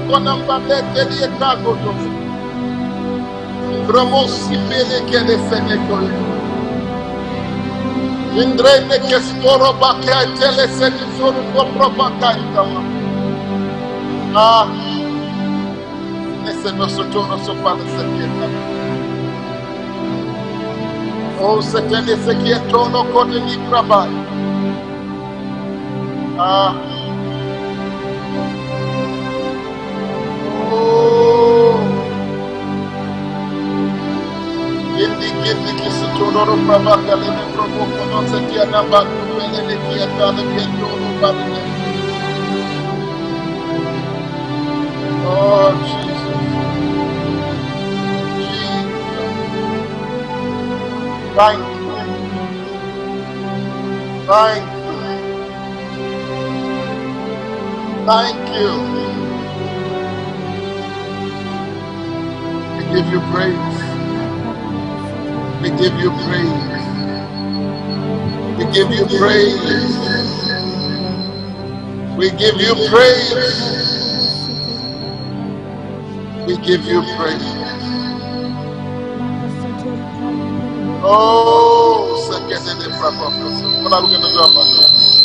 konamba lekeli etagodo. Gromosi pele kele fene koyo. Indrene che sporo bacca e tele se di solo compro bacca itama. Ah, esse no sotono so fare se pieta. Oh, se tele se chietono code di trabai. Ah, oh, gindi che sotono roba bacca le ne provoco non se tiana bacca bene le chieta le chietono bacca. Oh, Jesus. Thank you. Thank you. Thank you. We give you praise. We give you praise. We give you praise. We give you praise. We give you praise. Oh, second in the proper person. What are we going to do about that?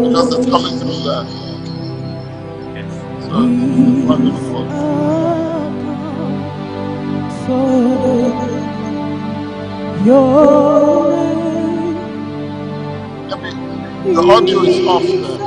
Because it's coming through that. So, wonderful. The audio is off there.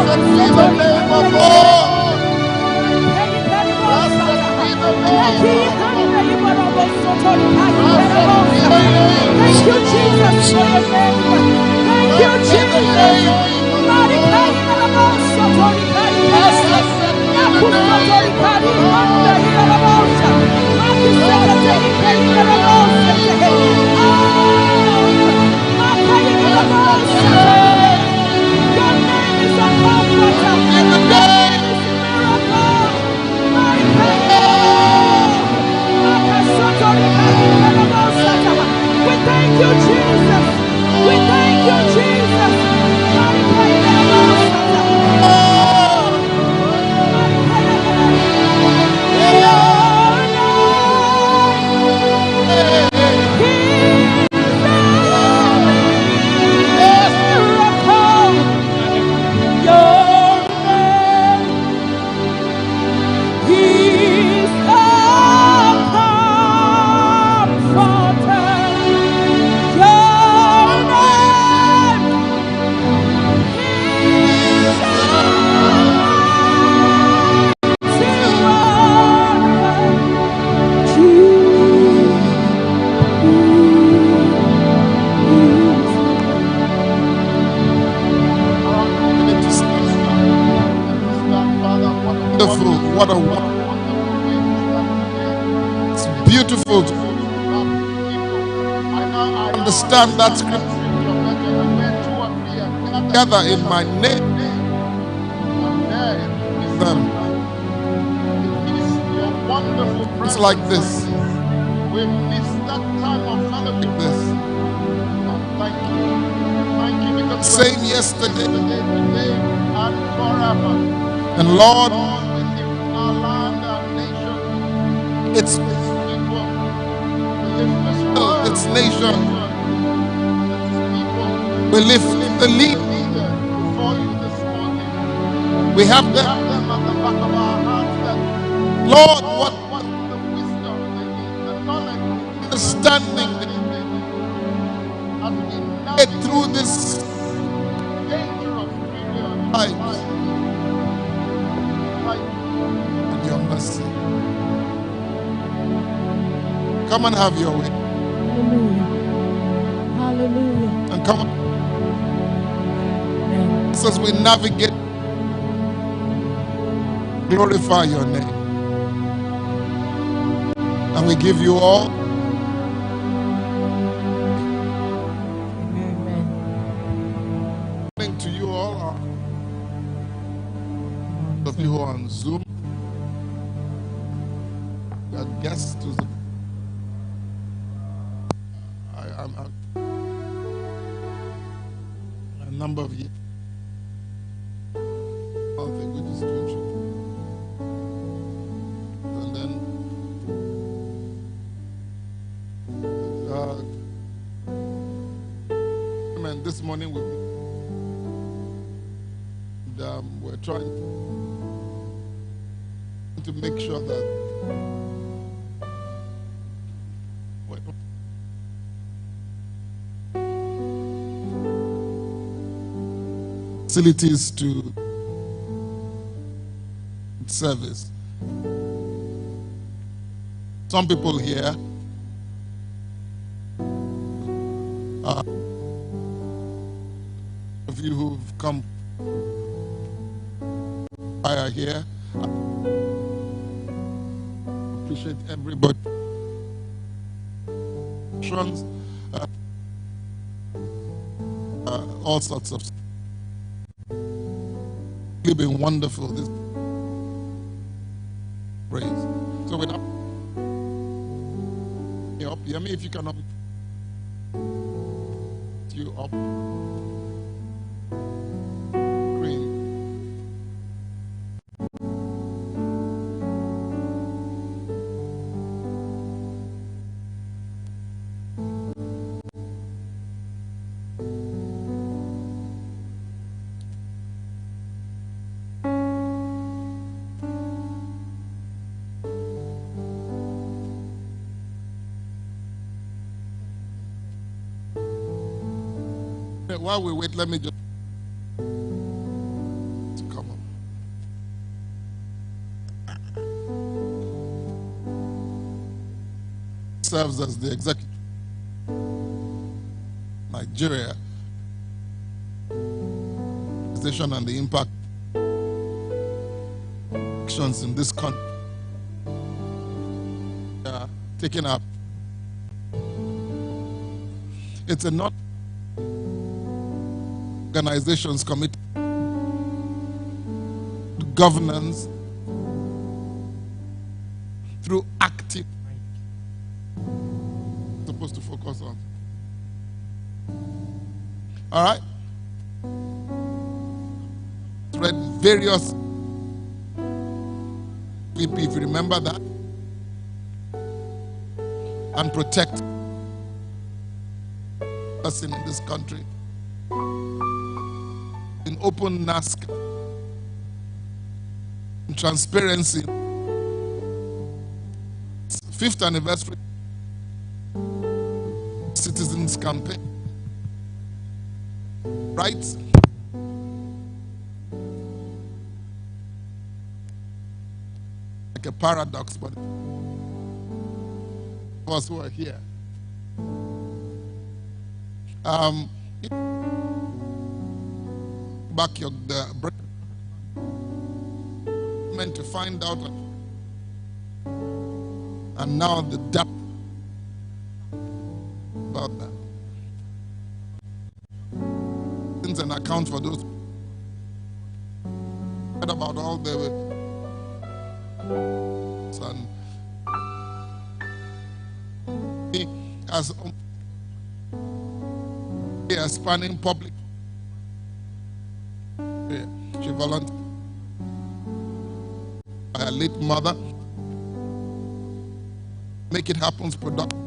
Blessed be the name of God. Blessed be the name of God. Thank you, Jesus, for your name. Thank you, Jesus. Your name is a comforter. Your name is a miracle. We thank you, Jesus. We thank you, Jesus. What a it's beautiful to understand that scripture together in my name. It's like this. We miss that time of fellowship. This. Thank you. Thank you because same yesterday, today, and forever. And Lord, within our land, our nation, its people, its nation, we lift the lead before you this morning. We have them at the back of our hearts that, Lord, what the wisdom they need, the knowledge, the understanding they need as we navigate through this dangerous period of times. And your mercy. Come and have your way. Hallelujah. Hallelujah. And come on. As we navigate, glorify your name. And we give you all. Amen. To you all, of you who are on Zoom, your guests to the a number of years. And then this morning we're trying to make sure that facilities to service. Some people here of you who've come are here. I appreciate everybody. All sorts of stuff. It's been wonderful. This praise. So without up, Yemi, if you can up you up. While we wait, let me just serves as the executive Nigeria and the impact actions in this country taken up. It's a not organizations committed to governance through active supposed to focus on. All right, read various if you remember that, and protect us in this country in open NASC, in transparency. 5th anniversary citizens campaign, right? Like a paradox, but of us who are here. Back the meant to find out, and now the depth about that. Since an account for those about all the and as a spanning public, she volunteered by her late mother. Make It Happen's production.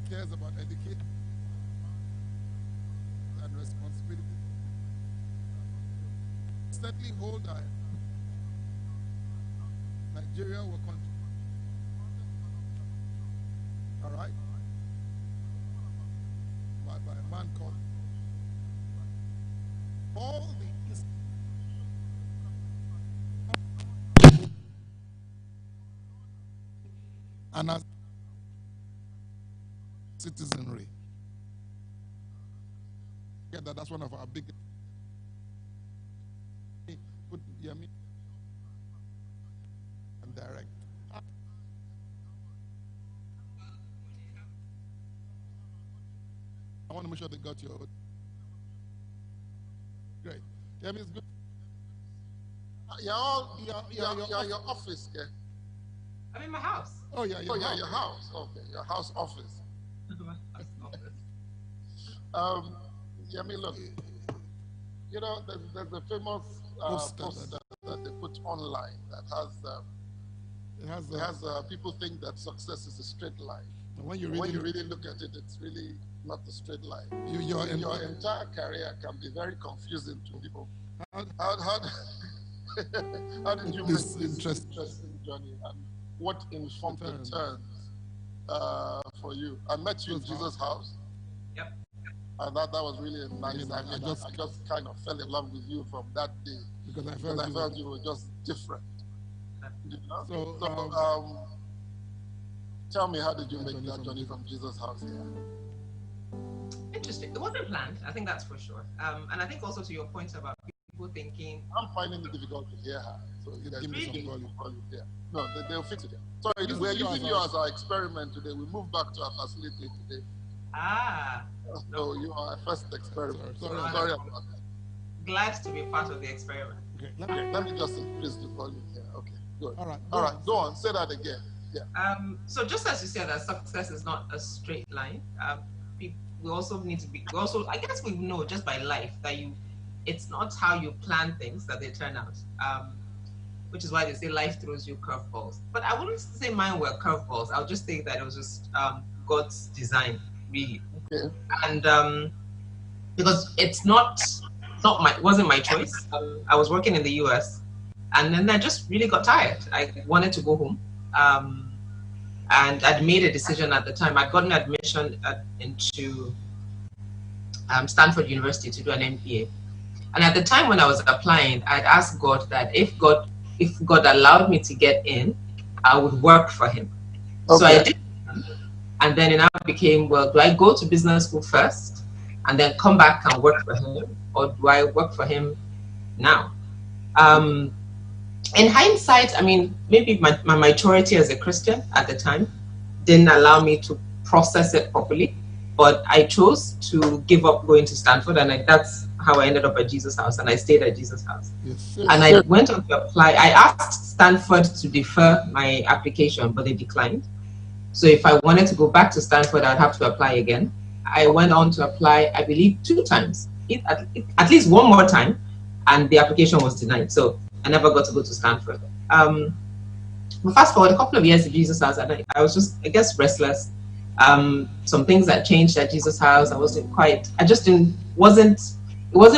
Cares about education and responsibility. Steadily hold our Nigeria will continue. All right? By a man called all the and as citizenry. Yeah, that's one of our biggest. Put Yemi and direct. I want to make sure they got your. Great. Yemi is good. Your office, yeah. I'm in my house. Oh yeah, your house. Okay, your house office. Yemi, look, you know, there's a famous poster that they put online that has people think that success is a straight line. When you really look at it, it's really not a straight line. Your entire career can be very confusing to people. How did you make this interesting journey, and what informed the turns for you? I met you in Jesus' house. Yep. And that was really a nice. I just kind of fell in love with you from that day because I felt you were just different. You know? So tell me, how did you make that journey from Jesus' house here? Interesting. It wasn't planned. I think that's for sure. And I think also to your point about people thinking, I'm finding it difficult to hear her. So you give me some volume. Yeah. No, they'll fix it. Sorry, we're using you as our experiment today. We move back to our facility today. No. You are our first experiment. Sorry about that. Glad to be part of the experiment. Okay. Let me just increase the volume here. Okay, good. All right, go on. Say that again. Yeah. So just as you said, that success is not a straight line. We also need to be. I guess we know just by life that it's not how you plan things that they turn out. Which is why they say life throws you curveballs. But I wouldn't say mine were curveballs. I'll just think that it was just God's design, really. Okay. And because it wasn't my choice. I was working in the US, and then I just really got tired. I wanted to go home, and I'd made a decision at the time. I'd gotten admission into Stanford University to do an MBA. And at the time when I was applying, I'd asked God that if God allowed me to get in, I would work for him. Okay. So I did. And then it now became, well, do I go to business school first and then come back and work for him? Or do I work for him now? In hindsight, I mean, maybe my maturity as a Christian at the time didn't allow me to process it properly. But I chose to give up going to Stanford, and that's how I ended up at Jesus House, and I stayed at Jesus House. Yes, and I went on to apply. I asked Stanford to defer my application, but they declined. So if I wanted to go back to Stanford, I'd have to apply again. I went on to apply, I believe, 2 times, at least one more time, and the application was denied. So I never got to go to Stanford. But fast forward a couple of years at Jesus House, and I was just, I guess, restless. Some things that changed at Jesus House. It wasn't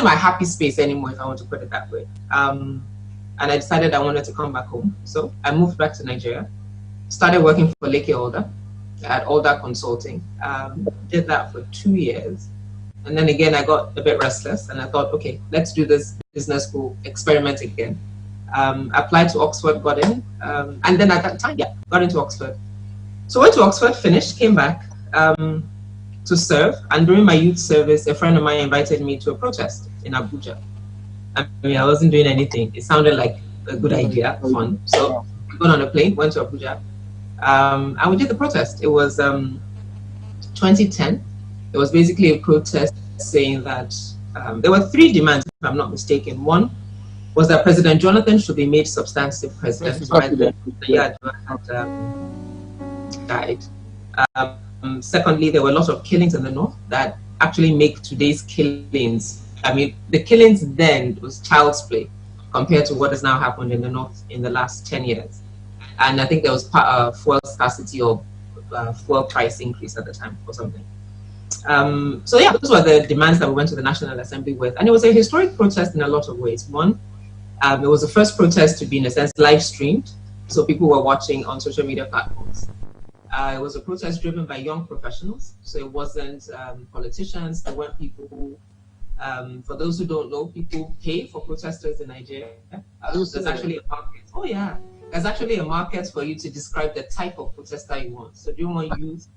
my happy space anymore, if I want to put it that way. And I decided I wanted to come back home. So I moved back to Nigeria, started working for Leke Alder at Alder Consulting. Did that for 2 years. And then again, I got a bit restless and I thought, okay, let's do this business school experiment again. Applied to Oxford, got in. And then at that time, got into Oxford. So I went to Oxford, finished, came back to serve. And during my youth service, a friend of mine invited me to a protest in Abuja. I mean, I wasn't doing anything. It sounded like a good idea, fun. So we got on a plane, went to Abuja, and we did the protest. It was 2010. It was basically a protest saying that there were 3 demands, if I'm not mistaken. One was that President Jonathan should be made substantive president. Died. Secondly, there were a lot of killings in the north that actually make today's killings. I mean, the killings then was child's play compared to what has now happened in the north in the last 10 years. And I think there was fuel scarcity or fuel price increase at the time or something. So yeah, those were the demands that we went to the National Assembly with. And it was a historic protest in a lot of ways. One, it was the first protest to be, in a sense, live streamed. So people were watching on social media platforms. It was a protest driven by young professionals. So it wasn't politicians. There weren't people who, for those who don't know, people pay for protesters in Nigeria. There's actually a market. Oh yeah. There's actually a market for you to describe the type of protester you want. So do you want youth?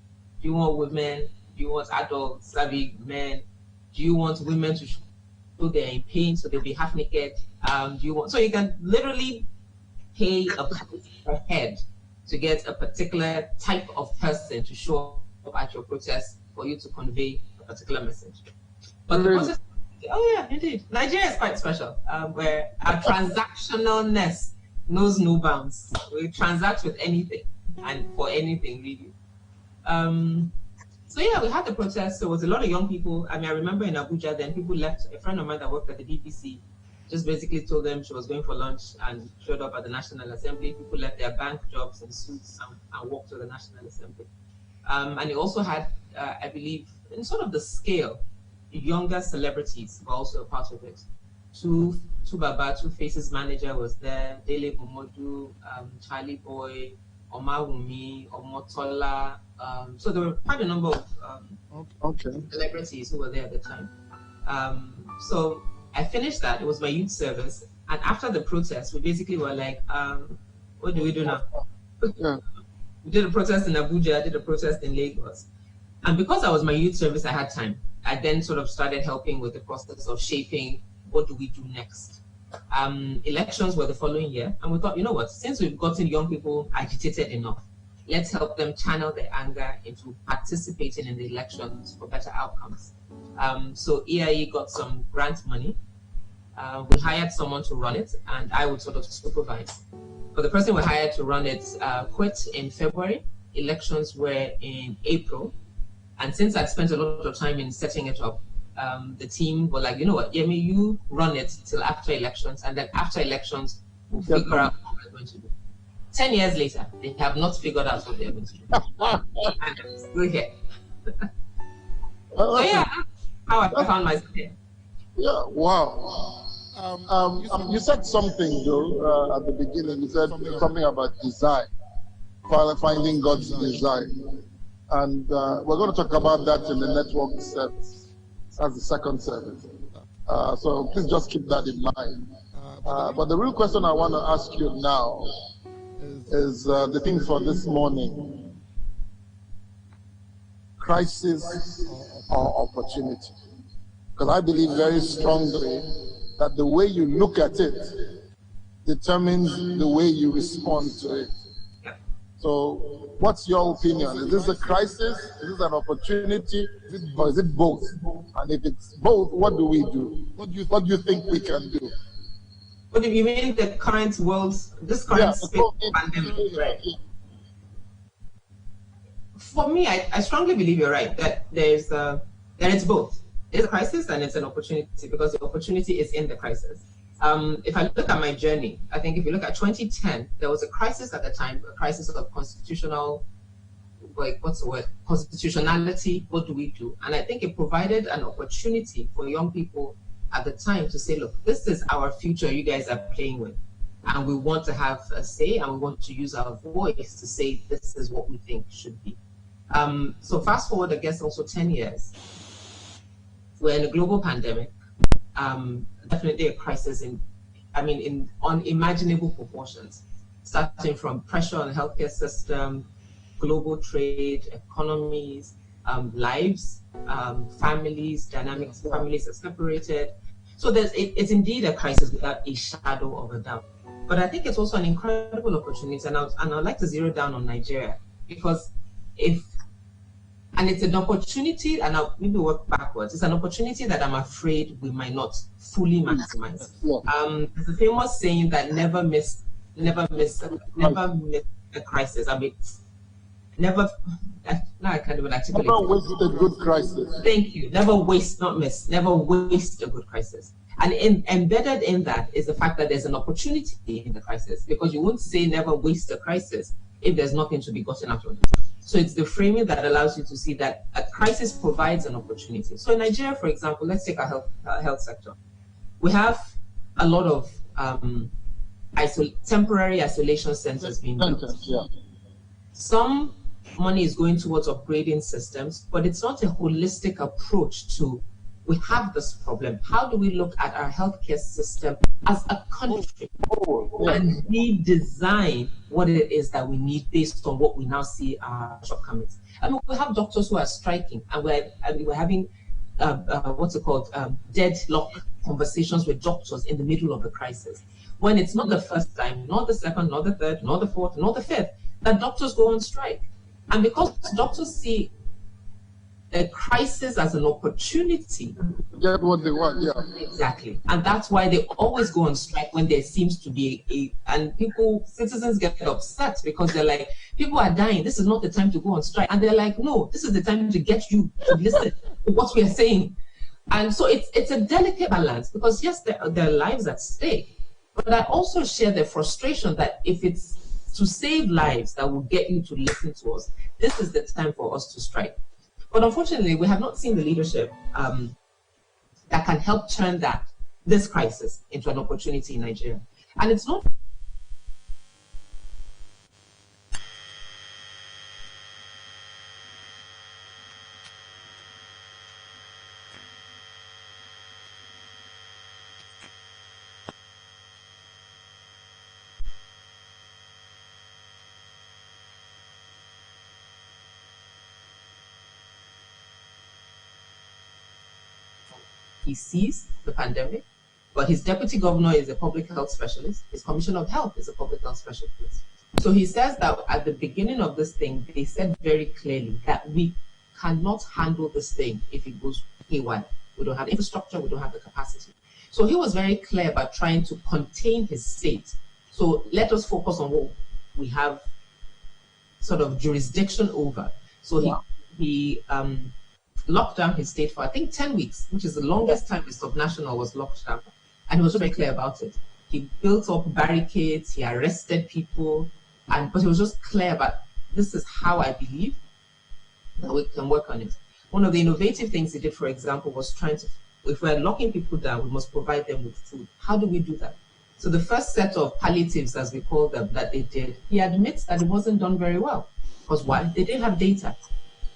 Do you want women? Do you want adults, savvy men? Do you want women to show they're in pain so they'll be half naked? So you can literally pay a price per head to get a particular type of person to show up at your protest for you to convey a particular message. But the protest, oh yeah, indeed. Nigeria is quite special, where our transactionalness knows no bounds. We transact with anything and for anything, really. So yeah, we had the protest. So it was a lot of young people. I mean, I remember in Abuja, then people left. A friend of mine that worked at the BBC just basically told them she was going for lunch and showed up at the National Assembly. People left their bank jobs and suits and walked to the National Assembly. And it also had, I believe, in sort of the scale, younger celebrities were also a part of it. Two Faces manager was there, Dele Bumodu, Charlie Boy, Omawumi, Omotola. So there were quite a number of celebrities who were there at the time. So I finished that. It was my youth service. And after the protest, we basically were like, what do we do now? Yeah. We did a protest in Abuja, I did a protest in Lagos. And because I was my youth service, I had time. I then sort of started helping with the process of shaping what do we do next. Elections were the following year. And we thought, you know what, since we've gotten young people agitated enough, let's help them channel their anger into participating in the elections for better outcomes. So EIE got some grant money. We hired someone to run it, and I would sort of supervise. But the person we hired to run it quit in February. Elections were in April. And since I'd spent a lot of time in setting it up, the team were like, you know what, Yemi, you run it till after elections, and then after elections, we'll figure out what we're going to do. 10 years later, they have not figured out what they're going to do. And I'm still here. So yeah, that's how I found myself here. Yeah, wow. You said something though at the beginning. You said something about design, finding God's design, and we're going to talk about that in the network service. That's the second service. So please just keep that in mind. But the real question I want to ask you now is the thing for this morning: crisis or opportunity? Because I believe very strongly that the way you look at it determines the way you respond to it. So, what's your opinion? Is this a crisis? Is this an opportunity? Or is it both? And if it's both, what do we do? What do you think we can do? What do you mean the current world, this current pandemic? Right. For me, I strongly believe you're right, that it's both. It's a crisis and it's an opportunity, because the opportunity is in the crisis. If I look at my journey, I think if you look at 2010, there was a crisis at the time, a crisis of constitutional, constitutionality, what do we do? And I think it provided an opportunity for young people at the time to say, look, this is our future you guys are playing with. And we want to have a say, and we want to use our voice to say, this is what we think should be. So fast forward, I guess, also 10 years. We're in a global pandemic, definitely a crisis in unimaginable proportions, starting from pressure on the healthcare system, global trade, economies, lives, families, dynamics, families are separated. So it's indeed a crisis without a shadow of a doubt. But I think it's also an incredible opportunity, and I'd like to zero down on Nigeria, because it's an opportunity, and I'll maybe work backwards. It's an opportunity that I'm afraid we might not fully maximize. There's a famous saying that never miss a crisis. I mean, now I can't even articulate. Never waste a good crisis. Thank you. Never waste, not miss. Never waste a good crisis. And embedded in that is the fact that there's an opportunity in the crisis, because you won't say never waste a crisis if there's nothing to be gotten out of it. So it's the framing that allows you to see that a crisis provides an opportunity. So in Nigeria, for example, let's take our health sector. We have a lot of temporary isolation centers being built. Some money is going towards upgrading systems, but it's not a holistic approach to, we have this problem. How do we look at our healthcare system as a country and redesign what it is that we need based on what we now see our shortcomings? I mean, we have doctors who are striking, and we're having deadlock conversations with doctors in the middle of a crisis, when it's not the first time, not the second, not the third, not the fourth, not the fifth, that doctors go on strike. And because doctors see a crisis as an opportunity. Get what they want, yeah. Exactly. And that's why they always go on strike when there seems to be citizens get upset, because they're like, people are dying, this is not the time to go on strike. And they're like, no, this is the time to get you to listen to what we are saying. And so it's a delicate balance, because yes, there are lives at stake, but I also share the frustration that if it's to save lives that will get you to listen to us, this is the time for us to strike. But unfortunately, we have not seen the leadership that can help turn this crisis into an opportunity in Nigeria. And it's not. He sees the pandemic, but his deputy governor is a public health specialist. His commissioner of health is a public health specialist. So he says that at the beginning of this thing, they said very clearly that we cannot handle this thing if it goes haywire. We don't have infrastructure, we don't have the capacity. So he was very clear about trying to contain his state. So let us focus on what we have sort of jurisdiction over. So he locked down his state for, I think, 10 weeks, which is the longest time the subnational was locked down. And he was very clear about it. He built up barricades, he arrested people, but he was just clear about, this is how I believe that we can work on it. One of the innovative things he did, for example, was trying to, if we're locking people down, we must provide them with food. How do we do that? So the first set of palliatives, as we call them, that they did, he admits that it wasn't done very well. Because why? They didn't have data.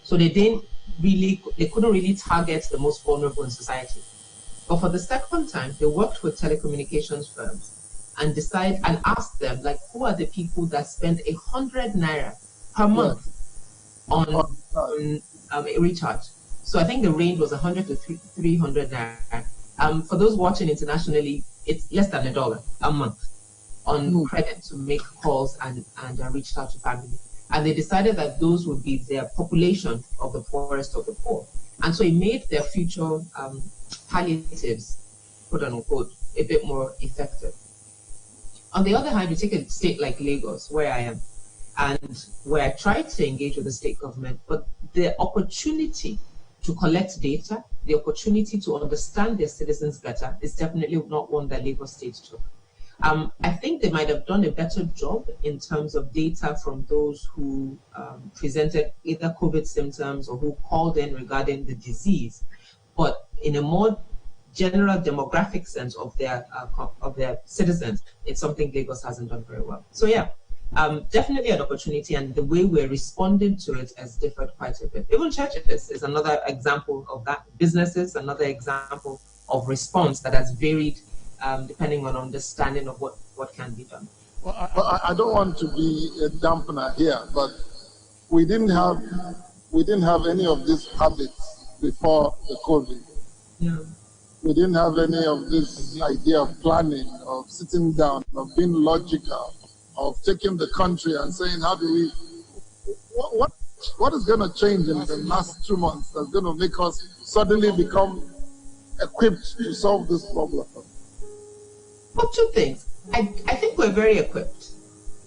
So they couldn't really target the most vulnerable in society. But for the second time, they worked with telecommunications firms and asked them, like, who are the people that spend 100 naira per month on a recharge? So I think the range was 100 to 300 naira. For those watching internationally, it's less than $1 a month on credit to make calls and reach out to family. And they decided that those would be their population of the poorest of the poor. And so it made their future palliatives, quote unquote, a bit more effective. On the other hand, you take a state like Lagos, where I am, and where I tried to engage with the state government, but the opportunity to collect data, the opportunity to understand their citizens better is definitely not one that Lagos State took. I think they might have done a better job in terms of data from those who presented either COVID symptoms or who called in regarding the disease, but in a more general demographic sense of their citizens, it's something Lagos hasn't done very well. So yeah, definitely an opportunity, and the way we're responding to it has differed quite a bit. Even churches is another example of that. Businesses, another example of response that has varied depending on understanding of what can be done. Well, I don't want to be a dampener here, but we didn't have any of these habits before the COVID. Yeah. We didn't have any of this idea of planning, of sitting down, of being logical, of taking the country and saying, how do we, what is going to change in the last 2 months that's going to make us suddenly become equipped to solve this problem? Well, two things. I think we're very equipped.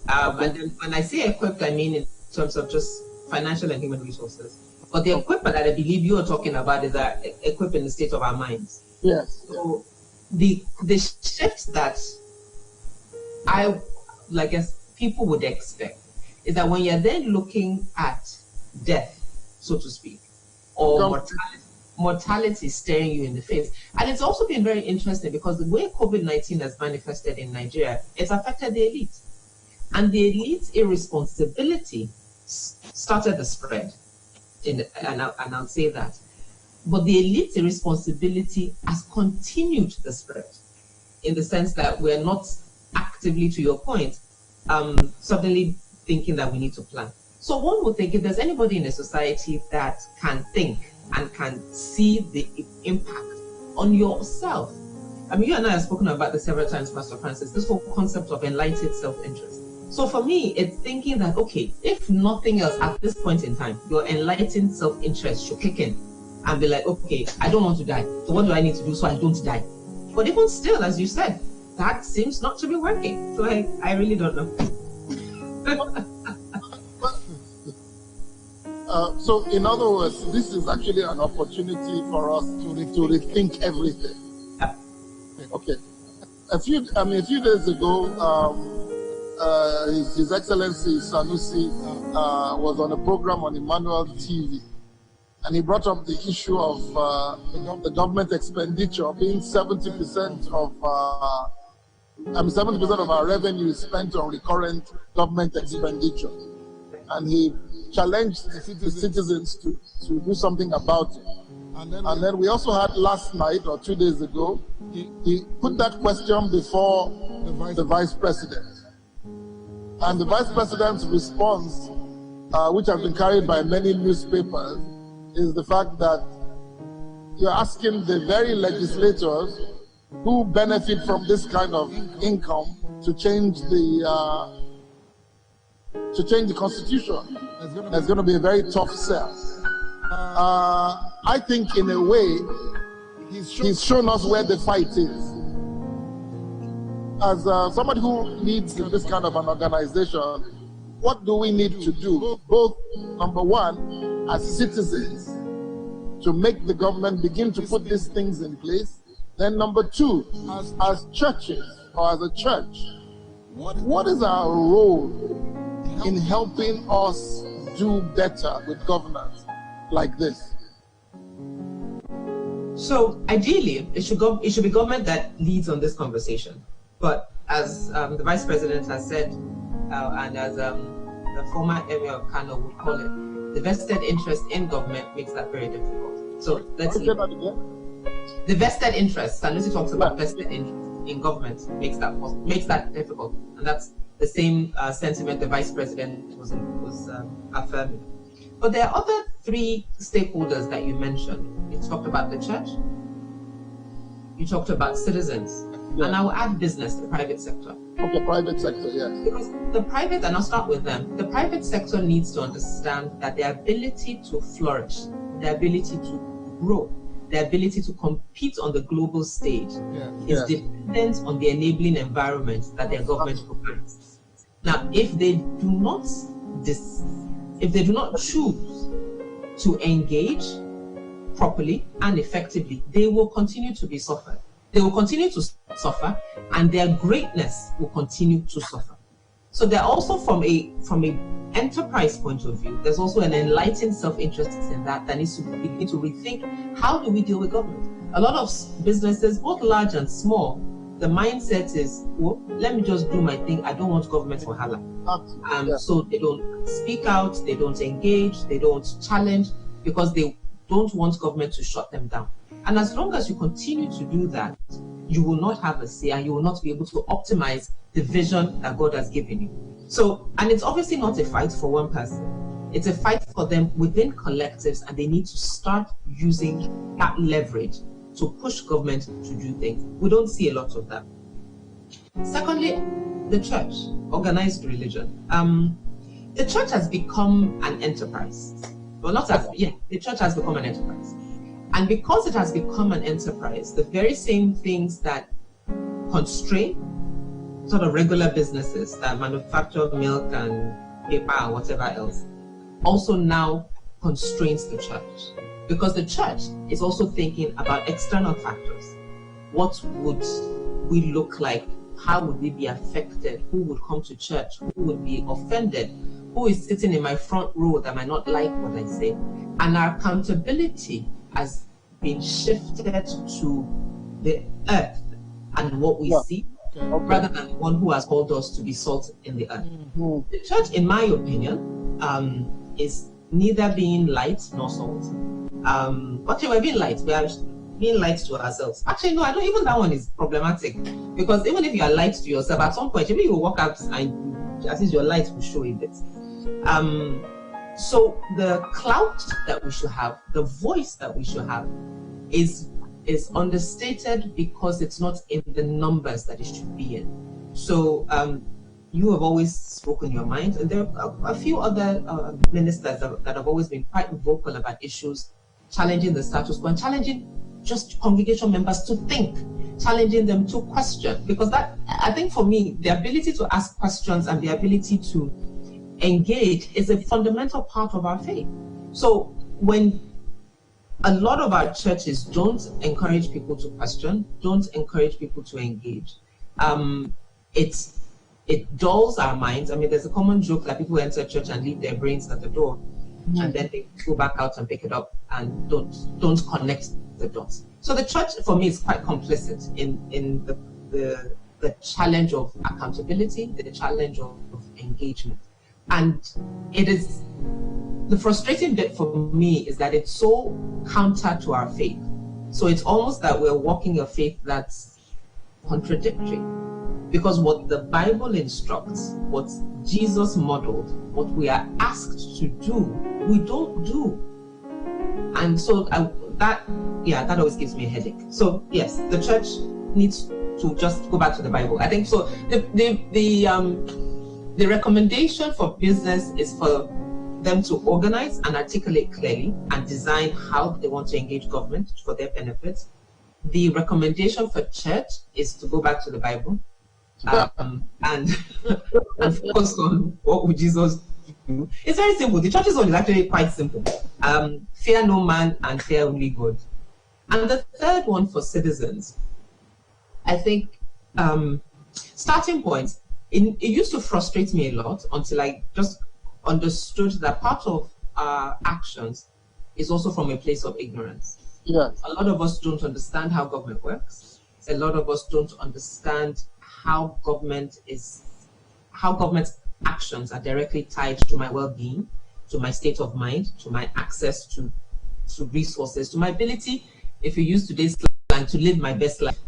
And then when I say equipped, I mean in terms of just financial and human resources. But the equipment that I believe you're talking about is equipped in the state of our minds. Yes. So the shift that I guess people would expect is that when you're then looking at death, so to speak, or mortality staring you in the face. And it's also been very interesting because the way COVID-19 has manifested in Nigeria, it's affected the elite. And the elite's irresponsibility started the spread, and I'll say that. But the elite's irresponsibility has continued the spread, in the sense that we're not actively, to your point, suddenly thinking that we need to plan. So one would think if there's anybody in a society that can think and can see the impact on yourself. I mean, you and I have spoken about this several times, Pastor Francis, this whole concept of enlightened self-interest. So for me, it's thinking that, okay, if nothing else at this point in time, your enlightened self-interest should kick in and be like, okay, I don't want to die. So what do I need to do so I don't die? But even still, as you said, that seems not to be working. So I really don't know. So in other words, this is actually an opportunity for us to rethink everything. Yeah. Okay. A few days ago, His Excellency Sanusi was on a program on Emmanuel TV, and he brought up the issue of the government expenditure being 70% of our revenue is spent on recurrent government expenditure, and he challenged the citizens to do something about it. And then we also had last night or 2 days ago, he put that question before the Vice President. And the Vice President's response, which has been carried by many newspapers, is the fact that you're asking the very legislators who benefit from this kind of income to change the Constitution. That's going to be a very tough sell. I think in a way, he's shown us where the fight is. As somebody who leads this kind of an organization, what do we need to do? Both, number one, as citizens, to make the government begin to put these things in place. Then number two, as churches or as a church, what is our role in helping us do better with governance like this? So ideally, it should be government that leads on this conversation. But as the Vice President has said, and as the former Emir of Kano would call it, the vested interest in government makes that very difficult. So let's see. The vested interest, and Lucy talks about vested interest in government, makes that difficult, and that's the same sentiment the Vice President was affirming. But there are other three stakeholders that you mentioned. You talked about the church, you talked about citizens, and I will add business, the private sector. Okay, private sector, yes. Because the private, and I'll start with them, the private sector needs to understand that their ability to flourish, their ability to grow, their ability to compete on the global stage is dependent on the enabling environment that their government provides. Now, if they do not choose to engage properly and effectively, they will continue to be suffered. They will continue to suffer, and their greatness will continue to suffer. So they're also from a enterprise point of view, there's also an enlightened self-interest in that needs to begin to rethink, how do we deal with government? A lot of businesses, both large and small, the mindset is, well, let me just do my thing. I don't want government for hala. So they don't speak out, they don't engage, they don't challenge, because they don't want government to shut them down. And as long as you continue to do that, you will not have a say, and you will not be able to optimize the vision that God has given you. So, and it's obviously not a fight for one person. It's a fight for them within collectives, and they need to start using that leverage to push government to do things. We don't see a lot of that. Secondly, the church, organized religion. The church has become an enterprise. Well, the church has become an enterprise. And because it has become an enterprise, the very same things that constrain sort of regular businesses that manufacture milk and paper and whatever else also now constrains the church. Because the church is also thinking about external factors. What would we look like? How would we be affected? Who would come to church? Who would be offended? Who is sitting in my front row that might not like what I say? And our accountability has been shifted to the earth and what we see, rather than the one who has called us to be salt in the earth. The church, in my opinion, is neither being light nor salt. But we're being light. We are being light to ourselves. Actually, no, I don't. Even that one is problematic, because even if you are light to yourself, at some point, maybe you will walk out and at least your light will show a bit. So the clout that we should have, the voice that we should have, is understated because it's not in the numbers that it should be in. So you have always spoken your mind, and there are a few other ministers that have always been quite vocal about issues, challenging the status quo and challenging just congregation members to think, challenging them to question. Because that, I think for me, the ability to ask questions and the ability to engage is a fundamental part of our faith. So when a lot of our churches don't encourage people to question, don't encourage people to engage, it dulls our minds. I mean, there's a common joke that people enter church and leave their brains at the door, and then they go back out and pick it up and don't connect the dots. So the church, for me, is quite complicit in the challenge of accountability, the challenge of engagement. And it is, the frustrating bit for me is that it's so counter to our faith. So it's almost that we're walking a faith that's contradictory. Because what the Bible instructs, what Jesus modeled, what we are asked to do, we don't do. And so that always gives me a headache. So yes, the church needs to just go back to the Bible. I think so. The recommendation for business is for them to organize and articulate clearly and design how they want to engage government for their benefits. The recommendation for church is to go back to the Bible and focus on what would Jesus It's very simple. The church's one is actually quite simple. Fear no man and fear only God. And the third one for citizens, I think, starting point, it used to frustrate me a lot until I just understood that part of our actions is also from a place of ignorance. Yes. A lot of us don't understand how government works. A lot of us don't understand how government's actions are directly tied to my well-being, to my state of mind, to my access to resources, to my ability, if you use today's slang, to live my best life,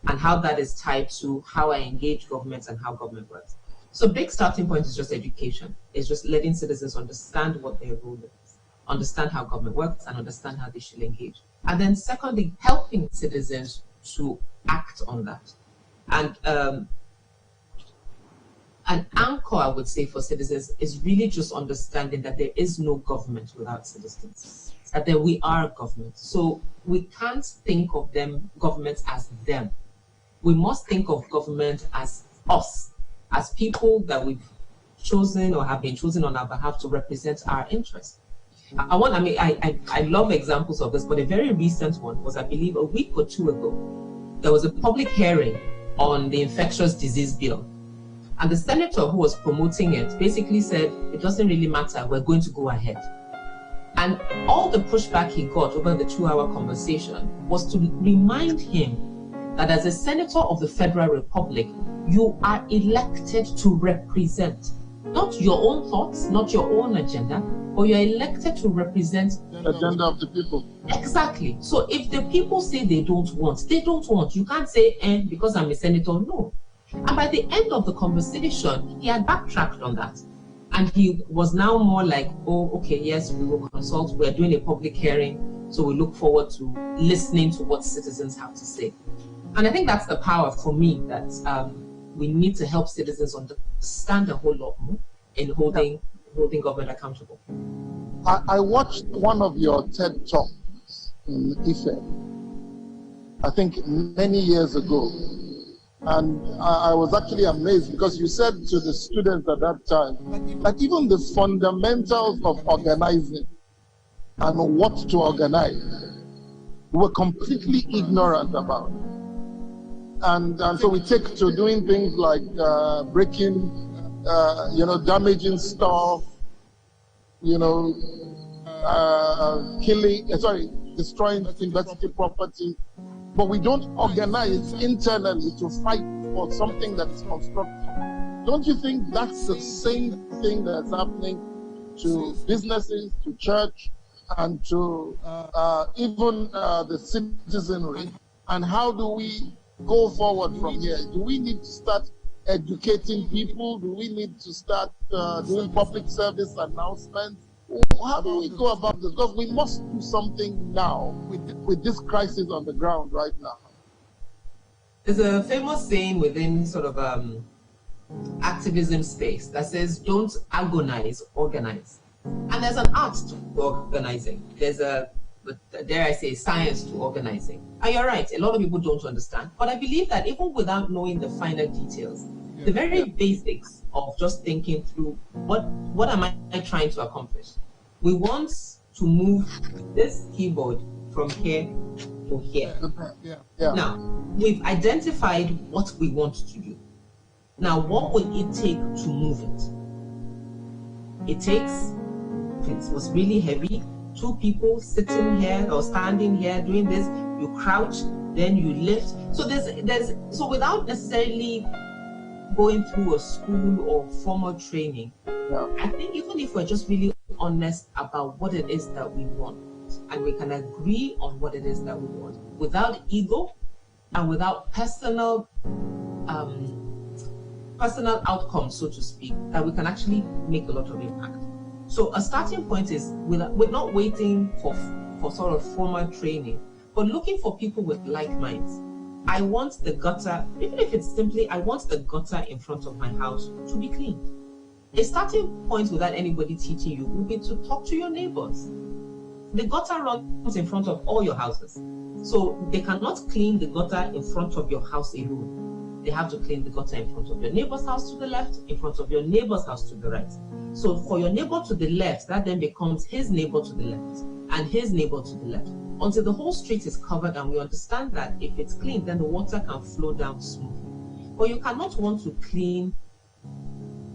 and how that is tied to how I engage government and how government works. So big starting point is just education. It's just letting citizens understand what their role is, understand how government works, and understand how they should engage. And then secondly, helping citizens to act on that. And an anchor, I would say, for citizens is really just understanding that there is no government without citizens, that we are government. So we can't think of government as them. We must think of government as us, as people that we've chosen or have been chosen on our behalf to represent our interests. I love examples of this, but a very recent one was, I believe, a week or two ago. There was a public hearing on the infectious disease bill. And the senator who was promoting it basically said, it doesn't really matter, we're going to go ahead. And all the pushback he got over the 2-hour conversation was to remind him that as a senator of the Federal Republic, you are elected to represent not your own thoughts, not your own agenda, but you're elected to represent the agenda of the people. Exactly. So if the people say they don't want, they don't want. You can't say, because I'm a senator, no. And by the end of the conversation, he had backtracked on that. And he was now more like, oh, okay, yes, we will consult. We're doing a public hearing. So we look forward to listening to what citizens have to say. And I think that's the power for me, that we need to help citizens understand a whole lot more in holding government accountable. I watched one of your TED Talks in Ife, I think many years ago. And I was actually amazed because you said to the students at that time that even the fundamentals of organizing and what to organize we were completely ignorant about. And so we take to doing things like breaking, damaging stuff, destroying university property. But we don't organize internally to fight for something that is constructive. Don't you think that's the same thing that's happening to businesses, to church, and to even the citizenry? And how do we go forward from here? Do we need to start educating people? Do we need to start doing public service announcements? How do we go about this? Because we must do something now with this crisis on the ground right now. There's a famous saying within sort of activism space that says, don't agonize, organize. And there's an art to organizing. There's dare I say, science to organizing. And you're right, a lot of people don't understand. But I believe that even without knowing the finer details, the very basics of just thinking through what am I trying to accomplish? We want to move this keyboard from here to here. Yeah. Now, we've identified what we want to do. Now, what will it take to move it? It was really heavy, 2 people sitting here or standing here doing this, you crouch, then you lift. So so without necessarily going through a school or formal training, I think even if we're just really honest about what it is that we want, and we can agree on what it is that we want, without ego and without personal outcomes, so to speak, that we can actually make a lot of impact. So a starting point is we're not waiting for sort of formal training, but looking for people with like minds. I want the gutter, even if it's simply, I want the gutter in front of my house to be clean. A starting point without anybody teaching you would be to talk to your neighbors. The gutter runs in front of all your houses. So they cannot clean the gutter in front of your house alone. They have to clean the gutter in front of your neighbor's house to the left, in front of your neighbor's house to the right. So for your neighbor to the left, that then becomes his neighbor to the left and his neighbor to the left, until the whole street is covered, and we understand that if it's clean, then the water can flow down smoothly. But you cannot want to clean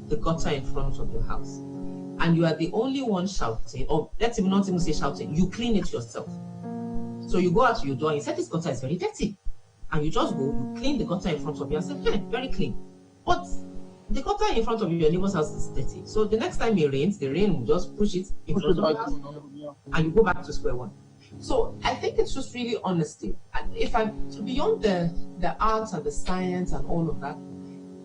the gutter in front of your house, and you are the only one shouting, or let's even not even say shouting, you clean it yourself. So you go out to your door and you say, this gutter is very dirty. And you just go, you clean the gutter in front of you and say, hey, very clean. But the gutter in front of your neighbor's house is dirty. So the next time it rains, the rain will just push it in front of your house, and you go back to square one. So I think it's just really honesty. And if I'm beyond the arts and the science and all of that,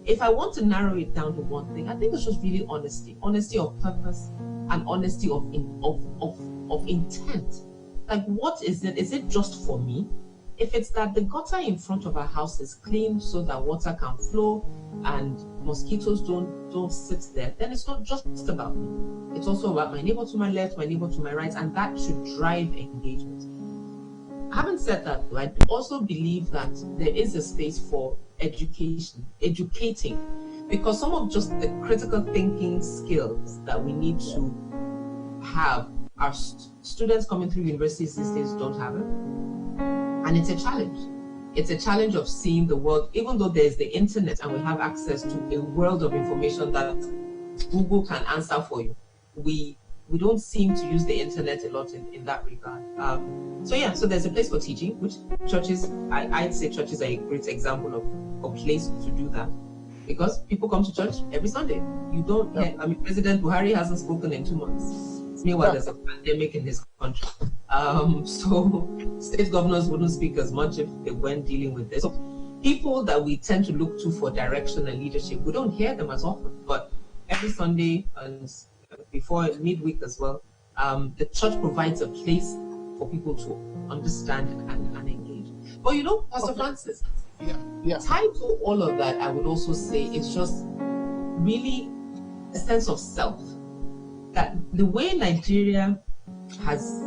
if I want to narrow it down to one thing, I think it's just really honesty of purpose, and honesty of intent. Like, what is it? Is it just for me? If it's that the gutter in front of our house is clean so that water can flow and mosquitoes don't sit there, then it's not just about me. It's also about my neighbor to my left, my neighbor to my right, and that should drive engagement. Having said that, I also believe that there is a space for educating, because some of just the critical thinking skills that we need to have, our students coming through universities these days don't have it. And it's a challenge. It's a challenge of seeing the world, even though there's the internet and we have access to a world of information that Google can answer for you. We don't seem to use the internet a lot in that regard. So there's a place for teaching, which churches, I'd say churches are a great example of a place to do that. Because people come to church every Sunday. You don't hear, President Buhari hasn't spoken in 2 months. Meanwhile, there's a pandemic in his country. So state governors wouldn't speak as much if they weren't dealing with this. So people that we tend to look to for direction and leadership, we don't hear them as often. But every Sunday and before midweek as well, the church provides a place for people to understand and engage. But Pastor Francis, tied to all of that, I would also say it's just really a sense of self. That the way Nigeria has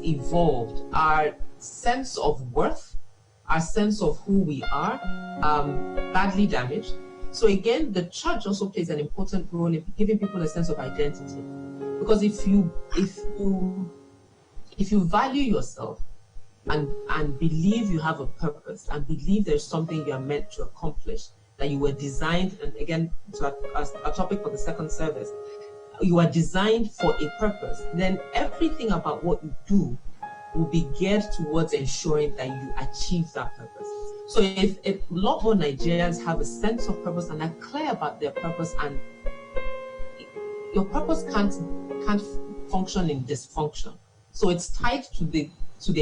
evolved, our sense of worth, our sense of who we are, badly damaged. So again, the church also plays an important role in giving people a sense of identity. Because if you value yourself and believe you have a purpose and believe there's something you are meant to accomplish, that you were designed, and again, to a topic for the second service, you are designed for a purpose, then everything about what you do will be geared towards ensuring that you achieve that purpose. So if a lot more Nigerians have a sense of purpose and are clear about their purpose, and your purpose can't function in dysfunction. So it's tied to the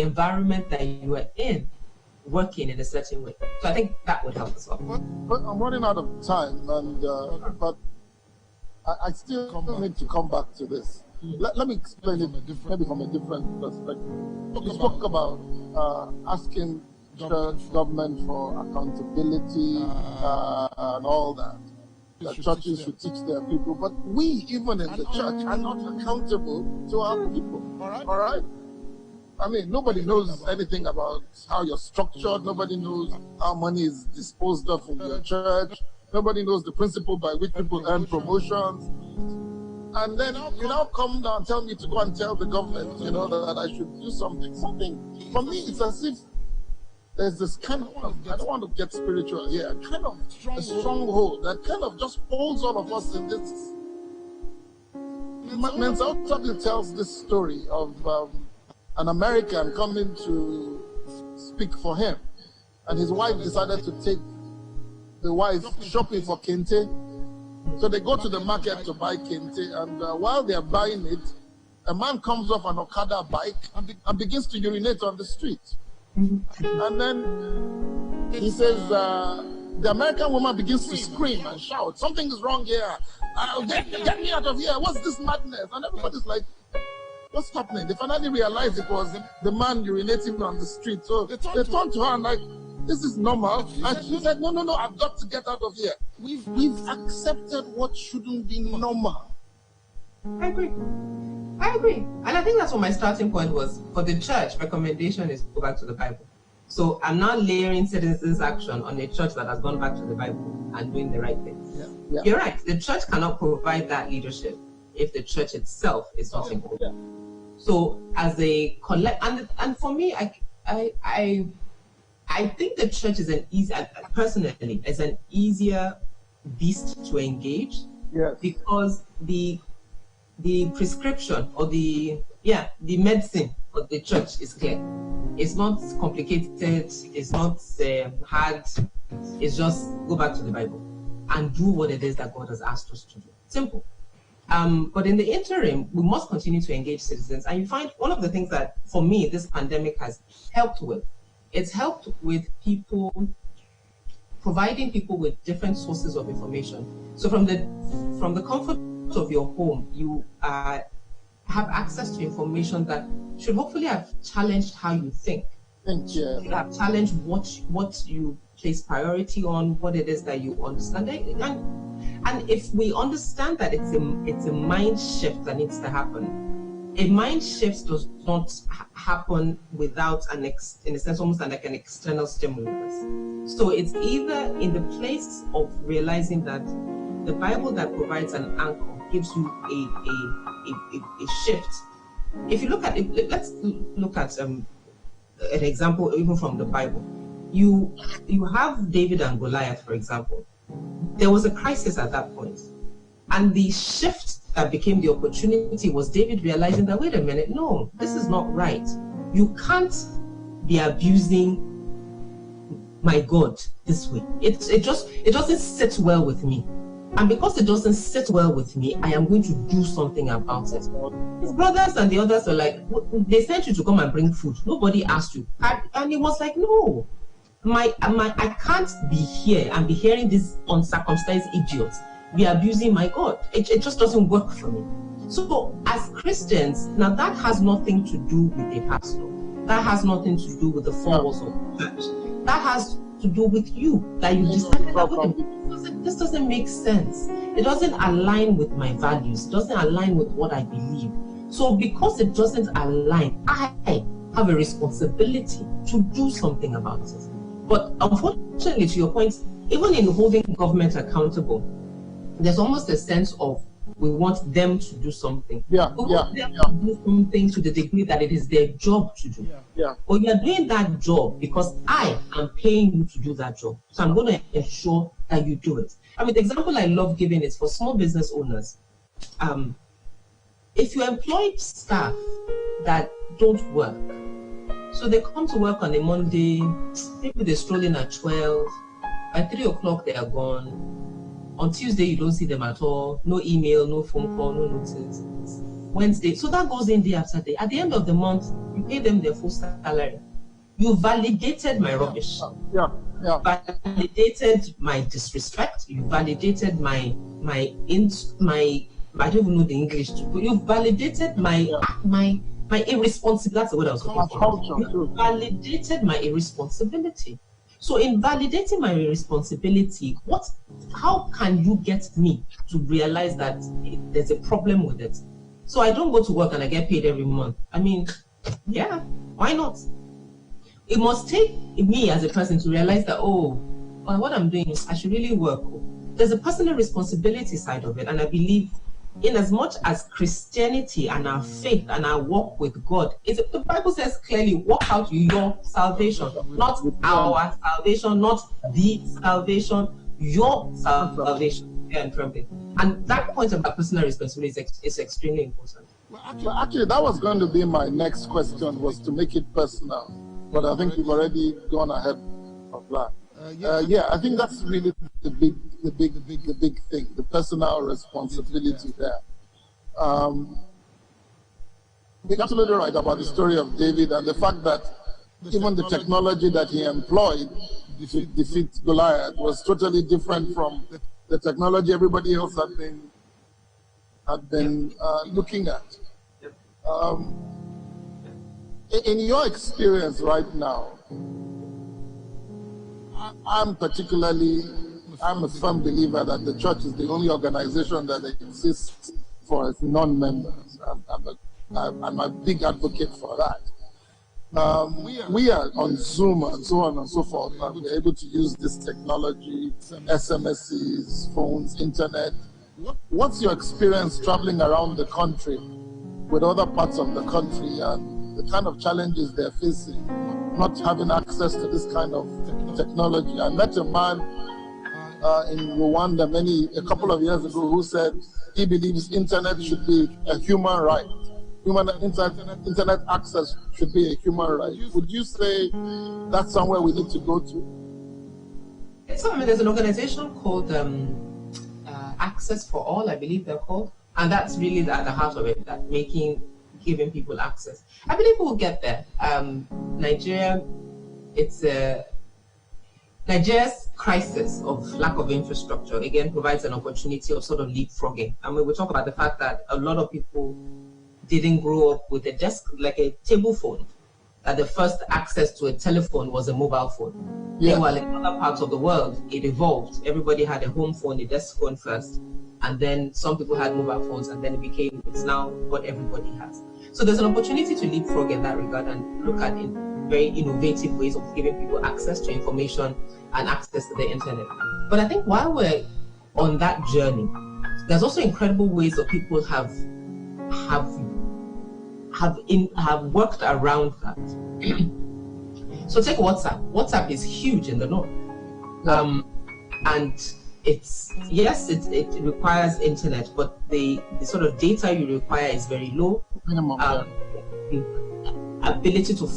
environment that you are in, working in a certain way. So I think that would help as well. But I'm running out of time, and but I still need to come back to this. Let me explain it maybe from a different perspective. You spoke about asking church government for accountability and all that. That churches should teach their people, but we, even in the church, are not accountable to our people. All right? Nobody knows anything about how you're structured. Nobody knows how money is disposed of in your church. Nobody knows the principle by which people earn promotions. And then you now come down and tell me to go and tell the government, that I should do something. For me, it's as if there's this kind of, I don't want to get spiritual here, kind of a stronghold that kind of just holds all of us in this. Mensa tells this story of an American coming to speak for him. And his wife decided to take the wife shopping for kente. So they go to the market to buy kente, and while they're buying it, a man comes off an Okada bike and begins to urinate on the street. And then he says, the American woman begins to scream and shout, something is wrong here. Get me out of here. What's this madness? And everybody's like, what's happening? They finally realized it was the man urinating on the street. So they turned to her and like, this is normal. And she said, no, I've got to get out of here. We've accepted what shouldn't be normal. I agree. And I think that's what my starting point was. For the church, recommendation is go back to the Bible. So I'm not layering citizens' action on a church that has gone back to the Bible and doing the right things. You're right. The church cannot provide that leadership if the church itself is not involved. So as a collect, and for me, I think the church is personally is an easier beast to engage. Because the prescription or the medicine of the church is clear. It's not complicated. It's not hard. It's just go back to the Bible and do what it is that God has asked us to do. Simple. But in the interim, we must continue to engage citizens. And you find one of the things that, for me, this pandemic has helped with, it's helped with providing people with different sources of information. So from the comfort of your home, you have access to information that should hopefully have challenged how you think. Should have challenged what you place priority on, what it is that you understand. And if we understand that it's a mind shift that needs to happen, a mind shift does not happen without in a sense, almost like an external stimulus. So it's either in the place of realizing that the Bible that provides an anchor gives you a shift. If you look at it, let's look at an example even from the Bible. You have David and Goliath, for example. There was a crisis at that point, and the shift that became the opportunity was David realizing that, wait a minute, no, this is not right. You can't be abusing my God this way. It doesn't sit well with me. And because it doesn't sit well with me, I am going to do something about it. His brothers and the others were like, they sent you to come and bring food. Nobody asked you. And he was like, no, I can't be here and be hearing these uncircumcised idiots be abusing my God. It just doesn't work for me. So as Christians, now that has nothing to do with a pastor. That has nothing to do with the four walls of the church. That has to do with you, that you decided that this doesn't make sense. It doesn't align with my values. It doesn't align with what I believe. So because it doesn't align, I have a responsibility to do something about it. But unfortunately, to your point, even in holding government accountable, there's almost a sense of we want them to do something. We want them to do something to the degree that it is their job to do. But you're doing that job because I am paying you to do that job. So I'm going to ensure that you do it. I mean, the example I love giving is for small business owners. If you employ staff that don't work, so they come to work on a Monday, maybe they stroll in at 12, by 3 o'clock they are gone. On Tuesday, you don't see them at all. No email, no phone call, no notice. Wednesday, so that goes in day after day. At the end of the month, you pay them their full salary. You validated my rubbish. You validated my disrespect. You validated my I don't even know the English. But you validated my irresponsibility. That's the word I was looking for. You validated my irresponsibility. So in validating my responsibility, how can you get me to realize that there's a problem with it? So I don't go to work and I get paid every month. I mean, yeah, why not? It must take me as a person to realize that, what I'm doing, I should really work. There's a personal responsibility side of it. And I believe in as much as Christianity and our faith and our walk with God, the Bible says clearly, work out your salvation, not our salvation, not the salvation, your salvation. And that point about personal responsibility is extremely important. Well, actually, that was going to be my next question, was to make it personal. But I think you've already gone ahead of that. I think that's really the big thing, the personal responsibility there. You're absolutely right about the story of David and the fact that even the technology that he employed to defeat Goliath was totally different from the technology everybody else had been looking at. In your experience right now, I'm a firm believer that the church is the only organization that exists for its non-members. I'm a big advocate for that. we are on Zoom and so on and so forth, and we're able to use this technology, SMSs, phones, internet. What's your experience traveling around the country with other parts of the country and the kind of challenges they're facing, not having access to this kind of technology? I met a man in Rwanda a couple of years ago who said he believes internet should be a human right. Internet access should be a human right. Would you say that's somewhere we need to go to? There's an organization called Access for All, I believe they're called, and that's really at the heart of it, that giving people access. I believe we'll get there. Nigeria's crisis of lack of infrastructure again provides an opportunity of sort of leapfrogging. I mean, we talk about the fact that a lot of people didn't grow up with a desk, like a table phone, that the first access to a telephone was a mobile phone. Yes. Meanwhile, in other parts of the world, it evolved. Everybody had a home phone, a desk phone first, and then some people had mobile phones, and then it's now what everybody has. So there's an opportunity to leapfrog in that regard and look at very innovative ways of giving people access to information and access to the internet. But I think while we're on that journey, there's also incredible ways that people have worked around that. So take WhatsApp. WhatsApp is huge in the north, and it requires internet, but the sort of data you require is very low. Minimum. The ability to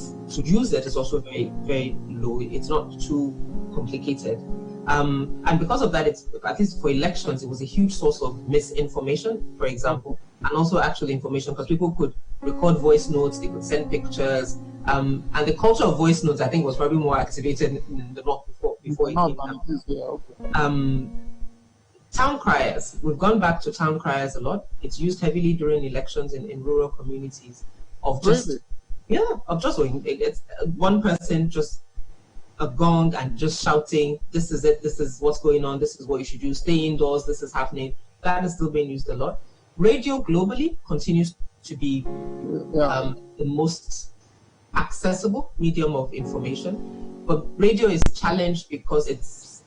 use it is also very, very low. It's not too complicated. And because of that, it's, at least for elections, it was a huge source of misinformation, for example, and also actual information, because people could record voice notes, they could send pictures, and the culture of voice notes, I think, was probably more activated in the north before it came down. Town criers, we've gone back to town criers a lot. It's used heavily during elections in rural communities of just, it's one person just a gong and just shouting, this is it, this is what's going on, this is what you should do, stay indoors, this is happening. That is still being used a lot. Radio globally continues to be the most accessible medium of information, but radio is challenged because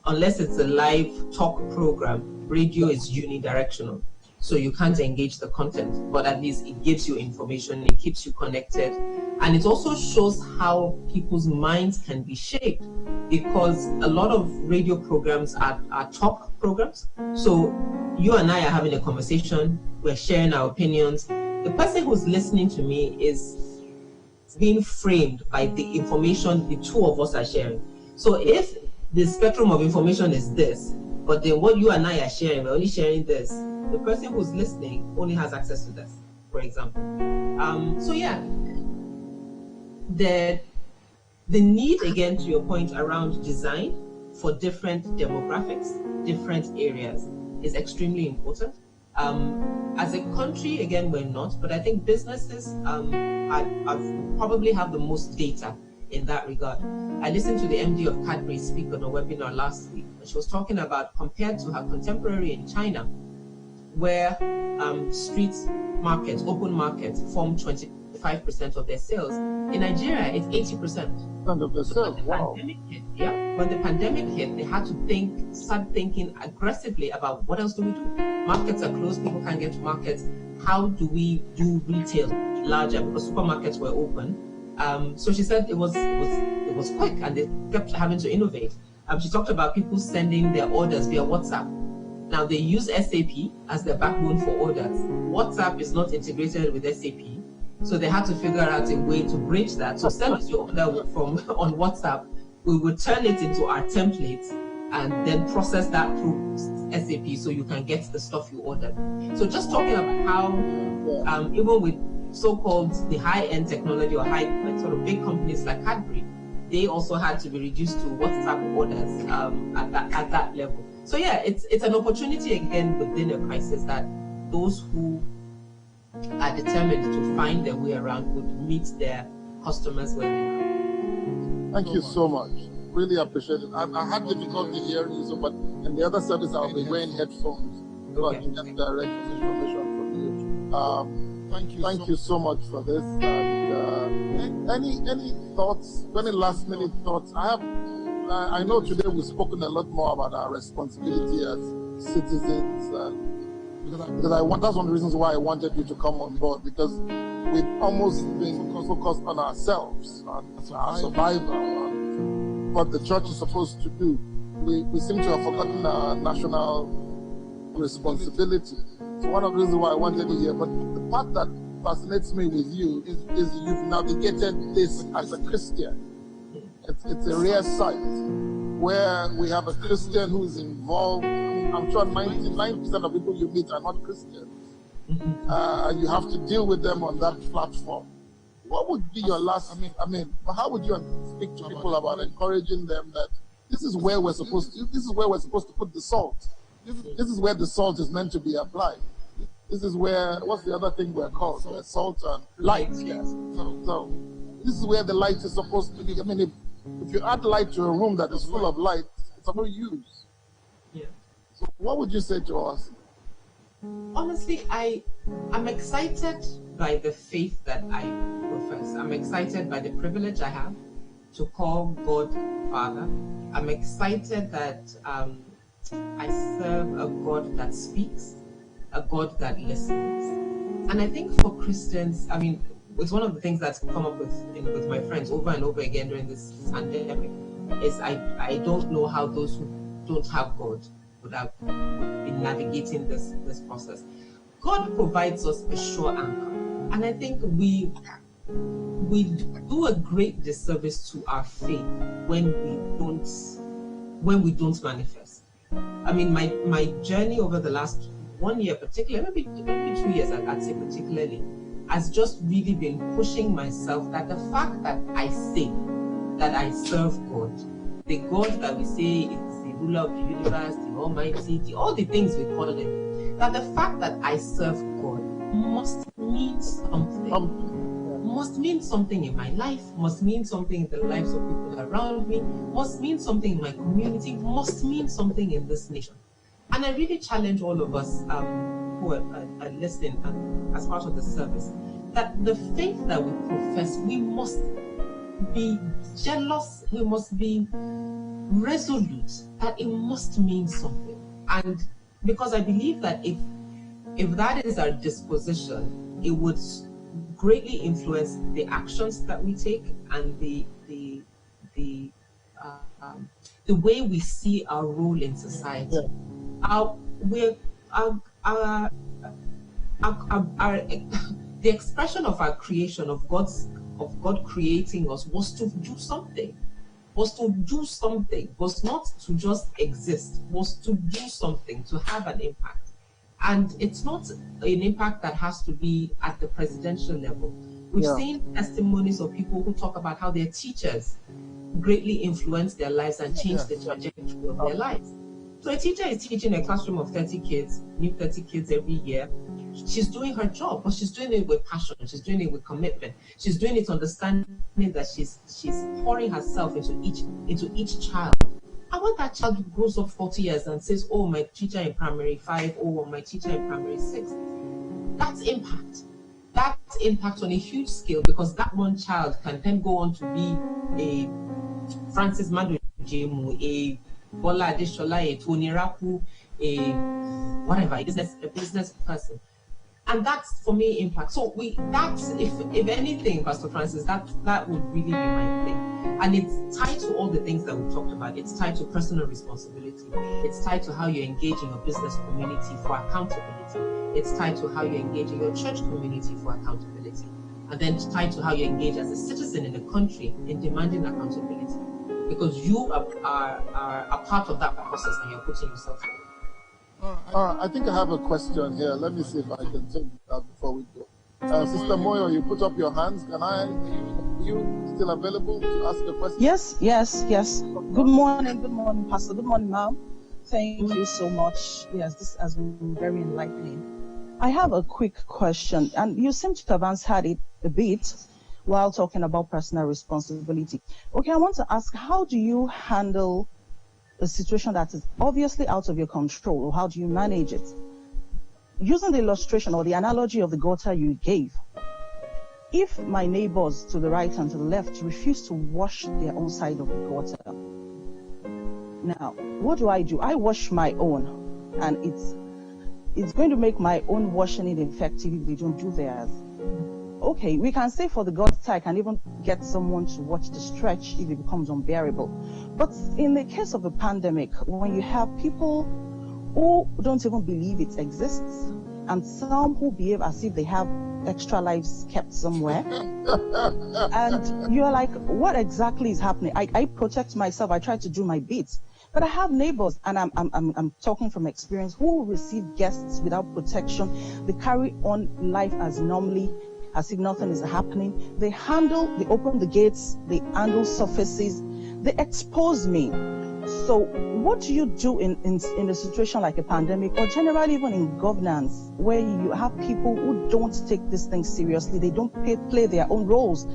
unless it's a live talk program, radio is unidirectional. So you can't engage the content, but at least it gives you information, it keeps you connected. And it also shows how people's minds can be shaped, because a lot of radio programs are talk programs. So you and I are having a conversation, we're sharing our opinions. The person who's listening to me is being framed by the information the two of us are sharing. So if the spectrum of information is this, but then what you and I are sharing, we're only sharing this, the person who's listening only has access to this, for example. The need, again, to your point around design for different demographics, different areas, is extremely important. As a country, again, we're not, but I think businesses probably have the most data in that regard. I listened to the MD of Cadbury speak on a webinar last week, and she was talking about, compared to her contemporary in China, where street markets, open markets, form 25% of their sales. In Nigeria, it's 80%. Of the sales. Wow. When the pandemic hit, they had to start thinking aggressively about what else do we do? Markets are closed, people can't get to markets. How do we do retail larger? Because supermarkets were open. So she said it was quick, and they kept having to innovate. She talked about people sending their orders via WhatsApp. Now they use SAP as their backbone for orders. WhatsApp is not integrated with SAP, so they had to figure out a way to bridge that. So send us your order on WhatsApp. We will turn it into our template and then process that through SAP so you can get the stuff you ordered. So just talking about how even with so-called the high-end technology or like sort of big companies like Cadbury, they also had to be reduced to WhatsApp orders at that level. So yeah, it's an opportunity again within a crisis that those who are determined to find their way around would meet their customers where they are. Thank you so much. Really appreciate it. I had difficulty hearing you, but in the other service I'll be wearing headphones so I can get direct information from you. Thank you so much for this. And any thoughts? Any last minute thoughts? I know today we've spoken a lot more about our responsibility as citizens. That's one of the reasons why I wanted you to come on board, because we've almost been focused on ourselves, on our survival, on what the church is supposed to do. We seem to have forgotten our national responsibility. So one of the reasons why I wanted you here, but the part that fascinates me with you is you've navigated this as a Christian. It's a rare sight where we have a Christian who is involved. I'm sure 99% of people you meet are not Christians. And you have to deal with them on that platform. What would be your last, how would you speak to people about encouraging them that this is where we're supposed to put the salt. This is where the salt is meant to be applied. This is where, what's the other thing we're called? Salt and light, yes. So this is where the light is supposed to be. If you add light to a room that is full of light, it's of no use. Yeah. So what would you say to us? Honestly, I'm excited by the faith that I profess. I'm excited by the privilege I have to call God Father. I'm excited that I serve a God that speaks, a God that listens. And I think for Christians, it's one of the things that's come up with my friends over and over again during this pandemic, is I don't know how those who don't have God would have been navigating this process. God provides us a sure anchor. And I think we do a great disservice to our faith when we don't manifest. My journey over the last 1 year particularly, maybe 2 years I'd say particularly, has just really been pushing myself that the fact that I say that I serve God, the God that we say is the ruler of the universe, the Almighty, all the things we call him, that the fact that I serve God must mean something. Must mean something in my life, must mean something in the lives of people around me, must mean something in my community, must mean something in this nation. And I really challenge all of us who are listening and as part of the service, that the faith that we profess, we must be jealous, we must be resolute, that it must mean something. And because I believe that if that is our disposition, it would greatly influence the actions that we take and the way we see our role in society. The expression of our creation, of God creating us, was to do something, was not to just exist, was to do something, to have an impact. And it's not an impact that has to be at the presidential level. We've seen testimonies of people who talk about how their teachers greatly influenced their lives and changed the trajectory of their lives. So a teacher is teaching a classroom of 30 kids, new 30 kids every year. She's doing her job, but she's doing it with passion. She's doing it with commitment. She's doing it understanding that she's pouring herself into each child. And when that child grows up 40 years and says, oh, my teacher in primary 5, oh, my teacher in primary 6, that's impact. That's impact on a huge scale, because that one child can then go on to be a Francis Madojemu, a Bola Adeshola, a Tony Rapu, a whatever, a business person. And that's, for me, impact. So if anything, Pastor Francis, that would really be my thing. And it's tied to all the things that we talked about. It's tied to personal responsibility. It's tied to how you engage in your business community for accountability. It's tied to how you engage in your church community for accountability. And then it's tied to how you engage as a citizen in the country in demanding accountability. Because you are a part of that process and you're putting yourself in. I think I have a question here. Let me see if I can take that before we go. Sister Moyo, you put up your hands. Are you still available to ask a question? Yes. Good morning, Pastor. Good morning, Ma'am. Thank you so much. Yes, this has been very enlightening. I have a quick question, and you seem to have answered it a bit while talking about personal responsibility. Okay, I want to ask, how do you handle a situation that is obviously out of your control, or how do you manage it? using the illustration or the analogy of the gutter you gave, if my neighbors to the right and to the left refuse to wash their own side of the gutter, now what do? I wash my own, and it's going to make my own washing ineffective if they don't do theirs. Okay, we can say for the gutter, I can even get someone to watch the stretch if it becomes unbearable. But in the case of a pandemic, when you have people who don't even believe it exists, and some who behave as if they have extra lives kept somewhere, and you're like, what exactly is happening? I protect myself, I try to do my bit, but I have neighbors, and I'm talking from experience, who receive guests without protection. They carry on life as normally, as if nothing is happening. They open the gates, they handle surfaces, they expose me. So what do you do in a situation like a pandemic, or generally even in governance, where you have people who don't take this thing seriously? They don't play their own roles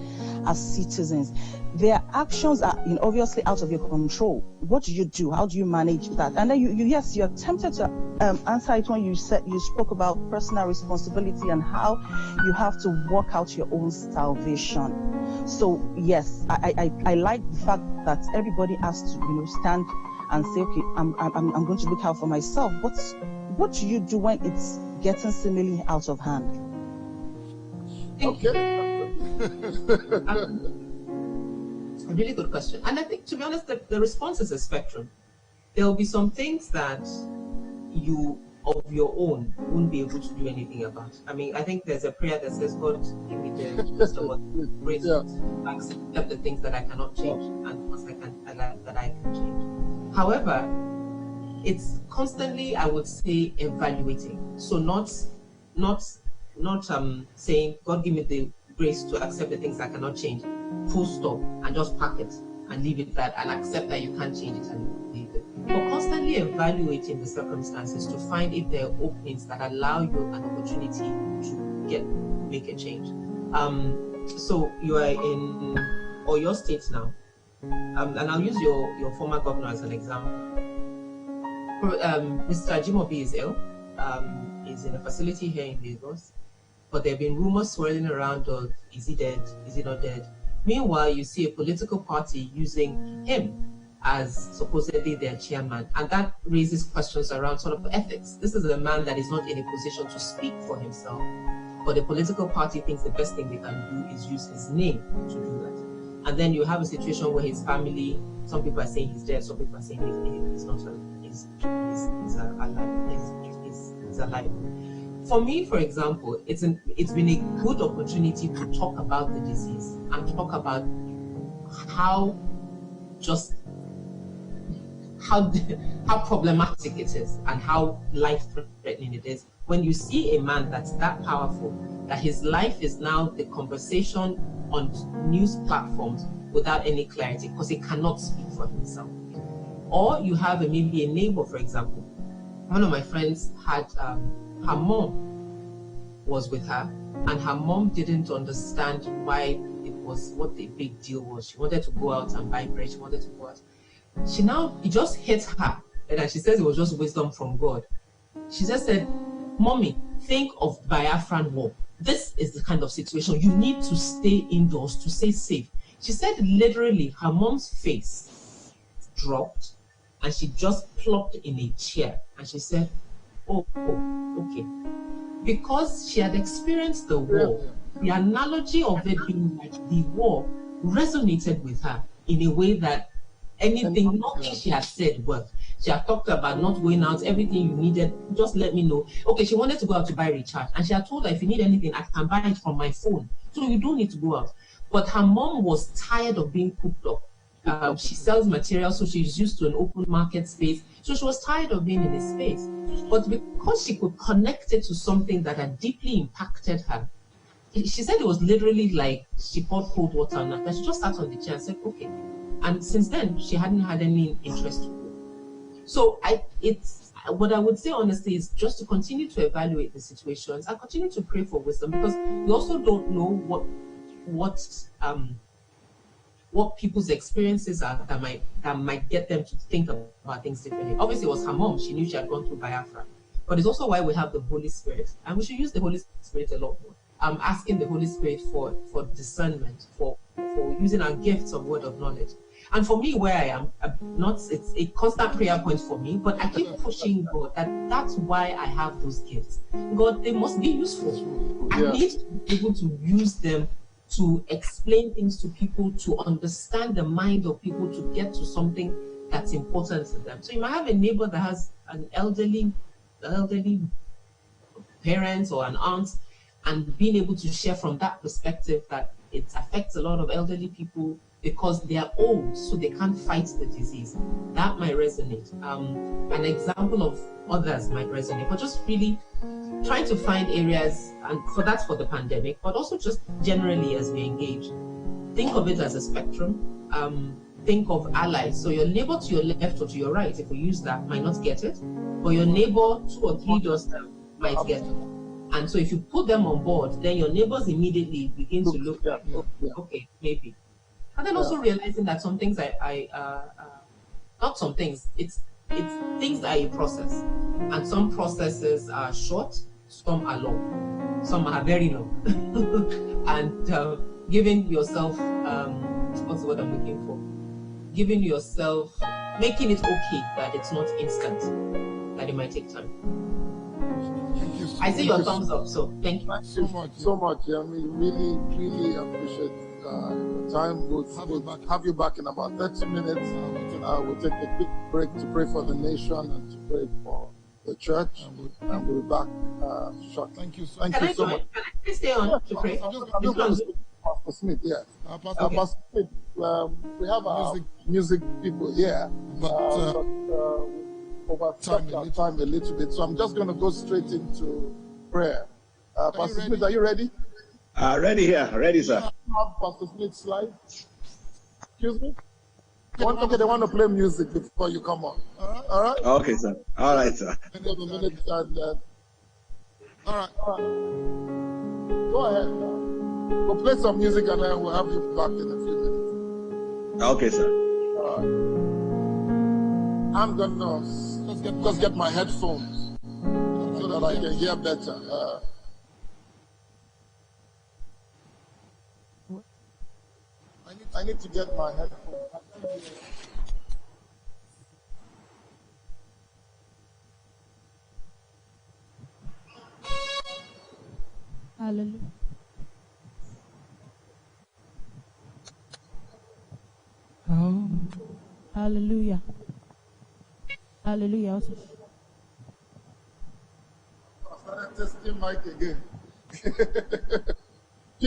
as citizens. Their actions are obviously out of your control. What do you do? How do you manage that? And then you're tempted to answer it when you spoke about personal responsibility and how you have to work out your own salvation. So yes, I like the fact that everybody has to stand and say, okay, I'm going to look out for myself. But what do you do when it's getting seemingly out of hand? Okay. A really good question. And I think, to be honest, the response is a spectrum. There will be some things that you, of your own, won't be able to do anything about. I mean, I think there's a prayer that says, God, give me the wisdom of grace to accept the things that I cannot change and the ones that I can change. However, it's constantly, I would say, evaluating. So not saying, God, give me the grace to accept the things I cannot change, full stop, and just pack it and leave it that, and accept that you can't change it and leave it. But constantly evaluating the circumstances to find if there are openings that allow you an opportunity to make a change. So you are in Oyo State now, and I'll use your former governor as an example. Mr. Ajimobi is ill. He's in a facility here in Lagos. But there have been rumors swirling around of, is he dead? Is he not dead? Meanwhile, you see a political party using him as supposedly their chairman. And that raises questions around sort of ethics. This is a man that is not in a position to speak for himself. But the political party thinks the best thing they can do is use his name to do that. And then you have a situation where his family, some people are saying he's dead, some people are saying he's not he's alive. For me, for example, it's been a good opportunity to talk about the disease and talk about how problematic it is and how life-threatening it is when you see a man that's that powerful, that his life is now the conversation on news platforms without any clarity because he cannot speak for himself. Or you have maybe a neighbor, for example. One of my friends had her mom was with her, and her mom didn't understand why what the big deal was. She wanted to go out and buy bread. She wanted to go out. It just hit her, and she says it was just wisdom from God. She just said, "Mommy, think of Biafran war. This is the kind of situation you need to stay indoors to stay safe." She said literally her mom's face dropped, and she just plopped in a chair, and she said, oh, okay. Because she had experienced the war, the analogy of it being like the war resonated with her in a way that nothing she had said worked. She had talked about not going out, everything you needed, just let me know. Okay, she wanted to go out to buy recharge, and she had told her, if you need anything, I can buy it from my phone, so you don't need to go out. But her mom was tired of being cooped up. She sells materials, so she's used to an open market space. So she was tired of being in this space. But because she could connect it to something that had deeply impacted her, she said it was literally like she poured cold water on her. And she just sat on the chair and said, okay. And since then, she hadn't had any interest to go. So what I would say honestly is just to continue to evaluate the situations and continue to pray for wisdom, because we also don't know what people's experiences are that might get them to think about things differently. Obviously, it was her mom. She knew she had gone through Biafra. But it's also why we have the Holy Spirit, and we should use the Holy Spirit a lot more. I'm asking the Holy Spirit for discernment, for using our gifts of word of knowledge. And for me, where I am, it's a constant prayer point for me, but I keep pushing God that's why I have those gifts. God, they must be useful. I need to be able to use them to explain things to people, to understand the mind of people, to get to something that's important to them. So you might have a neighbor that has an elderly parent or an aunt, and being able to share from that perspective that it affects a lot of elderly people because they are old, so they can't fight the disease. That might resonate. An example of others might resonate, but just really trying to find areas, and for that's for the pandemic, but also just generally as we engage. Think of it as a spectrum. Think of allies. So your neighbor to your left or to your right, if we use that, might not get it, but your neighbor 2 or 3 doors down might get it. And so if you put them on board, then your neighbors immediately begin to look at, okay, maybe. And then also realizing that some things not some things, it's things are a process. And some processes are short, some are long, some are very long. And giving yourself, what's the word I'm looking for? Giving yourself, making it okay that it's not instant, that it might take time. I see your thumbs up, so thank you. Thank you so much. I mean, really appreciate your time. We'll have you back in about 30 minutes. We'll take a quick break to pray for the nation and to pray for the church, and we'll be back shortly. Thank you so much. Can I stay on to pray? I'm just going to speak to Pastor Smith, Pastor Smith, we have our music people here, but overstepped our time a little bit, so I'm just going to go straight into prayer. Pastor Smith, are you ready? Ready here. Ready, sir. Have Pastor Smith's slide. Excuse me? Okay, they want to play music before you come on. All right? Okay, sir. All right, sir. All right. Go ahead. We'll play some music and then we'll have you back in a few minutes. Okay, sir. All right. I'm gonna just get my headphones so that I can hear better. I need to get my headphones. Hallelujah. Oh. Hallelujah. Hallelujah. I started testing mic again.